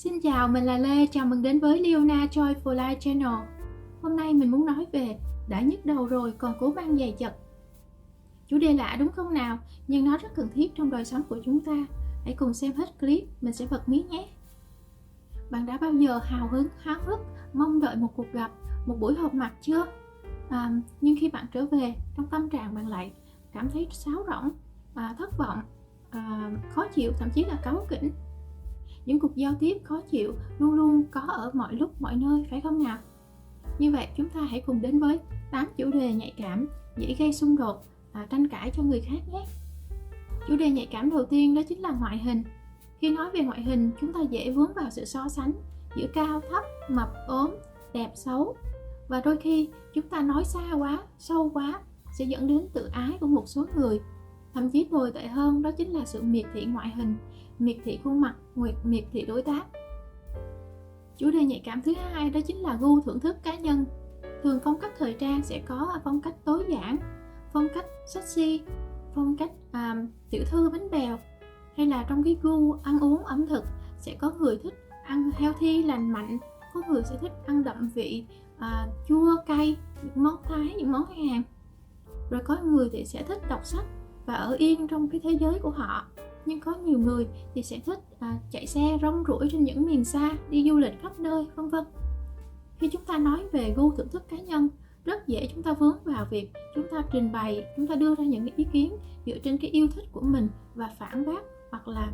Xin chào, mình là Lê, chào mừng đến với Leona Joyful Life Channel. Hôm nay mình muốn nói về đã nhức đầu rồi còn cố mang giày chật. Chủ đề lạ đúng không nào, nhưng nó rất cần thiết trong đời sống của chúng ta. Hãy cùng xem hết clip, mình sẽ bật mí nhé. Bạn đã bao giờ hào hứng, háo hức, mong đợi một cuộc gặp, một buổi họp mặt chưa? Nhưng khi bạn trở về, trong tâm trạng bạn lại cảm thấy sáo rỗng, thất vọng, khó chịu, thậm chí là cáu kỉnh. Những cuộc giao tiếp khó chịu luôn luôn có ở mọi lúc mọi nơi, phải không nào? Như vậy chúng ta hãy cùng đến với 8 chủ đề nhạy cảm dễ gây xung đột, tranh cãi cho người khác nhé. Chủ đề nhạy cảm đầu tiên đó chính là ngoại hình. Khi nói về ngoại hình, chúng ta dễ vướng vào sự so sánh giữa cao thấp, mập ốm, đẹp xấu. Và đôi khi chúng ta nói xa quá, sâu quá sẽ dẫn đến tự ái của một số người. Thậm chí tồi tệ hơn đó chính là sự miệt thị ngoại hình, miệt thị khuôn mặt, miệt thị đối tác. Chủ đề nhạy cảm thứ hai đó chính là gu thưởng thức cá nhân. Thường phong cách thời trang sẽ có phong cách tối giản, phong cách sexy, phong cách tiểu thư bánh bèo. Hay là trong cái gu ăn uống ẩm thực sẽ có người thích ăn healthy lành mạnh, có người sẽ thích ăn đậm vị, chua cay, những món Thái, những món Hàn. Rồi có người thì sẽ thích đọc sách và ở yên trong cái thế giới của họ. Nhưng có nhiều người thì sẽ thích chạy xe rong ruổi trên những miền xa, đi du lịch khắp nơi, vân vân. Khi chúng ta nói về gu thưởng thức cá nhân, rất dễ chúng ta vướng vào việc chúng ta trình bày, chúng ta đưa ra những ý kiến dựa trên cái yêu thích của mình và phản bác hoặc là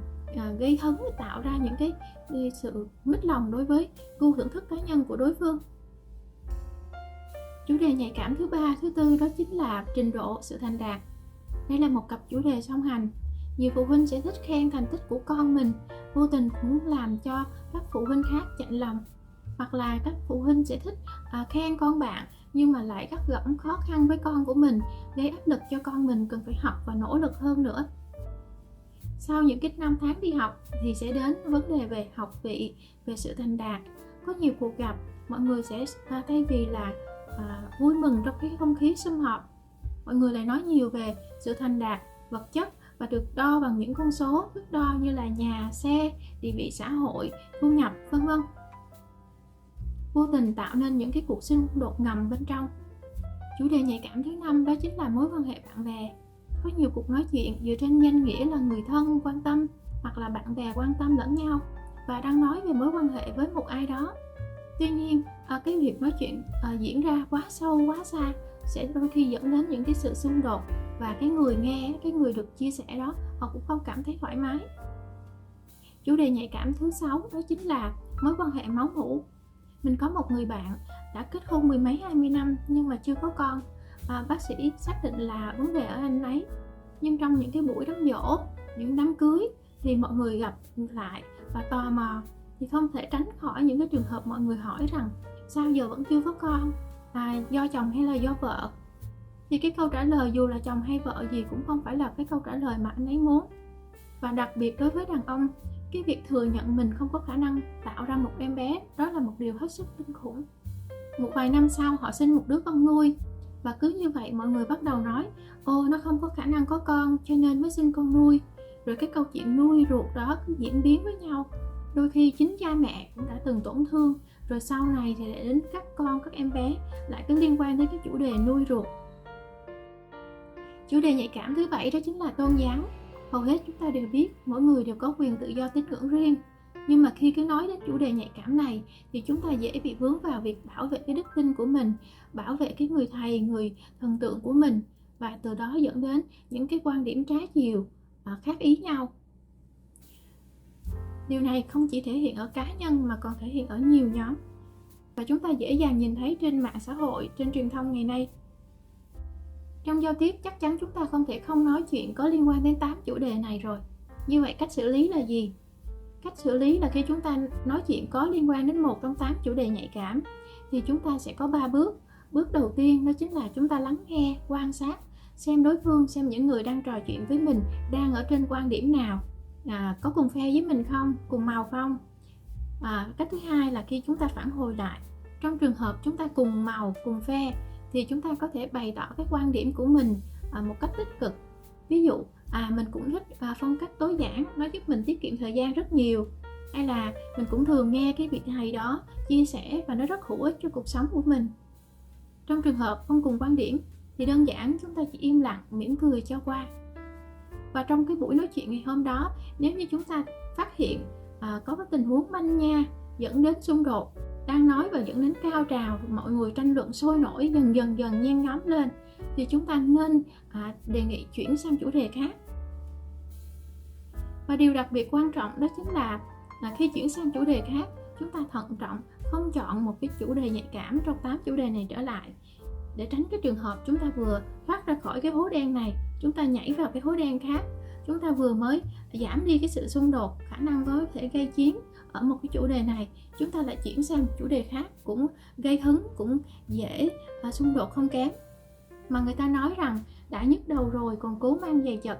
gây hấn, tạo ra những cái sự mít lòng đối với gu thưởng thức cá nhân của đối phương. Chủ đề nhạy cảm thứ ba, thứ tư đó chính là trình độ, sự thành đạt. Đây là một cặp chủ đề song hành. Nhiều phụ huynh sẽ thích khen thành tích của con mình, vô tình cũng làm cho các phụ huynh khác chạnh lòng. Hoặc là các phụ huynh sẽ thích khen con bạn nhưng mà lại gắt gỏng khó khăn với con của mình, gây áp lực cho con mình cần phải học và nỗ lực hơn nữa. Sau những cái năm tháng đi học thì sẽ đến vấn đề về học vị, về sự thành đạt. Có nhiều cuộc gặp, mọi người sẽ thay vì là vui mừng trong cái không khí sum họp, mọi người lại nói nhiều về sự thành đạt vật chất và được đo bằng những con số thước đo như là nhà, xe, địa vị xã hội, thu nhập, vân vân. Vô tình tạo nên những cái cuộc xung đột ngầm bên trong. Chủ đề nhạy cảm thứ năm đó chính là mối quan hệ bạn bè. Có nhiều cuộc nói chuyện dựa trên danh nghĩa là người thân quan tâm hoặc là bạn bè quan tâm lẫn nhau và đang nói về mối quan hệ với một ai đó. Tuy nhiên, cái việc nói chuyện diễn ra quá sâu, quá xa sẽ đôi khi dẫn đến những cái sự xung đột và cái người nghe, cái người được chia sẻ đó họ cũng không cảm thấy thoải mái. Chủ đề nhạy cảm thứ 6 đó chính là mối quan hệ máu mủ. Mình có một người bạn đã kết hôn 10 mấy 20 năm nhưng mà chưa có con. Bác sĩ xác định là vấn đề ở anh ấy. Nhưng trong những cái buổi đám giỗ, những đám cưới thì mọi người gặp lại và tò mò, thì không thể tránh khỏi những cái trường hợp mọi người hỏi rằng sao giờ vẫn chưa có con, do chồng hay là do vợ. Thì cái câu trả lời dù là chồng hay vợ gì cũng không phải là cái câu trả lời mà anh ấy muốn. Và đặc biệt đối với đàn ông, cái việc thừa nhận mình không có khả năng tạo ra một em bé đó là một điều hết sức kinh khủng. Một vài năm sau họ sinh một đứa con nuôi và cứ như vậy mọi người bắt đầu nói nó không có khả năng có con cho nên mới sinh con nuôi. Rồi cái câu chuyện nuôi ruột đó cứ diễn biến với nhau. Đôi khi chính cha mẹ cũng đã từng tổn thương, rồi sau này thì lại đến các con, các em bé lại cứ liên quan tới cái chủ đề nuôi ruột. Chủ đề nhạy cảm thứ 7 đó chính là tôn giáo. Hầu hết chúng ta đều biết mỗi người đều có quyền tự do tín ngưỡng riêng. Nhưng mà khi cứ nói đến chủ đề nhạy cảm này thì chúng ta dễ bị vướng vào việc bảo vệ cái đức tin của mình, bảo vệ cái người thầy, người thần tượng của mình. Và từ đó dẫn đến những cái quan điểm trái chiều, khác ý nhau. Điều này không chỉ thể hiện ở cá nhân mà còn thể hiện ở nhiều nhóm. Và chúng ta dễ dàng nhìn thấy trên mạng xã hội, trên truyền thông ngày nay. Trong giao tiếp chắc chắn chúng ta không thể không nói chuyện có liên quan đến 8 chủ đề này rồi. Như vậy cách xử lý là gì? Cách xử lý là khi chúng ta nói chuyện có liên quan đến một trong 8 chủ đề nhạy cảm thì chúng ta sẽ có 3 bước. Bước đầu tiên đó chính là chúng ta lắng nghe, quan sát, xem đối phương, xem những người đang trò chuyện với mình đang ở trên quan điểm nào, có cùng phe với mình không, cùng màu không. Cách thứ hai là khi chúng ta phản hồi lại. Trong trường hợp chúng ta cùng màu, cùng phe thì chúng ta có thể bày tỏ cái quan điểm của mình một cách tích cực. Ví dụ mình cũng thích phong cách tối giản, nó giúp mình tiết kiệm thời gian rất nhiều. hay là mình cũng thường nghe cái vị thầy đó chia sẻ và nó rất hữu ích cho cuộc sống của mình. Trong trường hợp không cùng quan điểm thì đơn giản chúng ta chỉ im lặng mỉm cười cho qua. Và trong cái buổi nói chuyện ngày hôm đó, nếu như chúng ta phát hiện có cái tình huống manh nha dẫn đến xung đột, đang nói và dẫn đến cao trào, mọi người tranh luận sôi nổi, dần nhen nhóm lên, thì chúng ta nên đề nghị chuyển sang chủ đề khác. Và điều đặc biệt quan trọng đó chính là khi chuyển sang chủ đề khác, chúng ta thận trọng không chọn một cái chủ đề nhạy cảm trong 8 chủ đề này trở lại, để tránh cái trường hợp chúng ta vừa thoát ra khỏi cái hố đen này, chúng ta nhảy vào cái hố đen khác. Chúng ta vừa mới giảm đi cái sự xung đột, khả năng có thể gây chiến ở một cái chủ đề này, chúng ta lại chuyển sang một chủ đề khác cũng gây hứng, cũng dễ xung đột không kém. Mà người ta nói rằng đã nhức đầu rồi còn cố mang giày chật.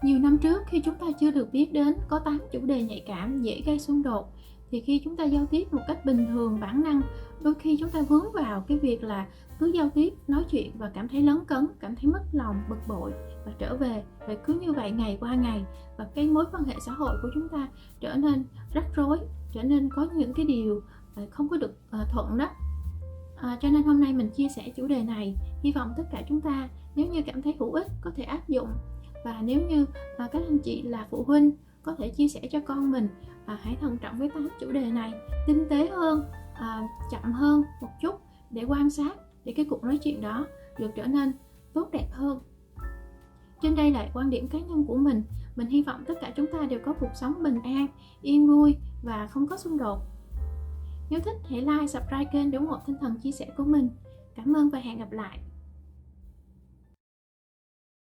Nhiều năm trước, khi chúng ta chưa được biết đến có 8 chủ đề nhạy cảm dễ gây xung đột, thì khi chúng ta giao tiếp một cách bình thường, bản năng, đôi khi chúng ta vướng vào cái việc là cứ giao tiếp, nói chuyện và cảm thấy lấn cấn, cảm thấy mất lòng, bực bội và trở về. Rồi cứ như vậy ngày qua ngày, và cái mối quan hệ xã hội của chúng ta trở nên rắc rối, trở nên có những cái điều không có được thuận đó. Cho nên hôm nay mình chia sẻ chủ đề này, hy vọng tất cả chúng ta nếu như cảm thấy hữu ích có thể áp dụng. Và nếu như các anh chị là phụ huynh có thể chia sẻ cho con mình, hãy thận trọng với 8 chủ đề này, tinh tế hơn, chậm hơn một chút để quan sát, để cái cuộc nói chuyện đó được trở nên tốt đẹp hơn. Trên đây là quan điểm cá nhân của mình hy vọng tất cả chúng ta đều có cuộc sống bình an, yên vui và không có xung đột. Nếu thích hãy like, subscribe kênh để ủng hộ tinh thần chia sẻ của mình. Cảm ơn và hẹn gặp lại.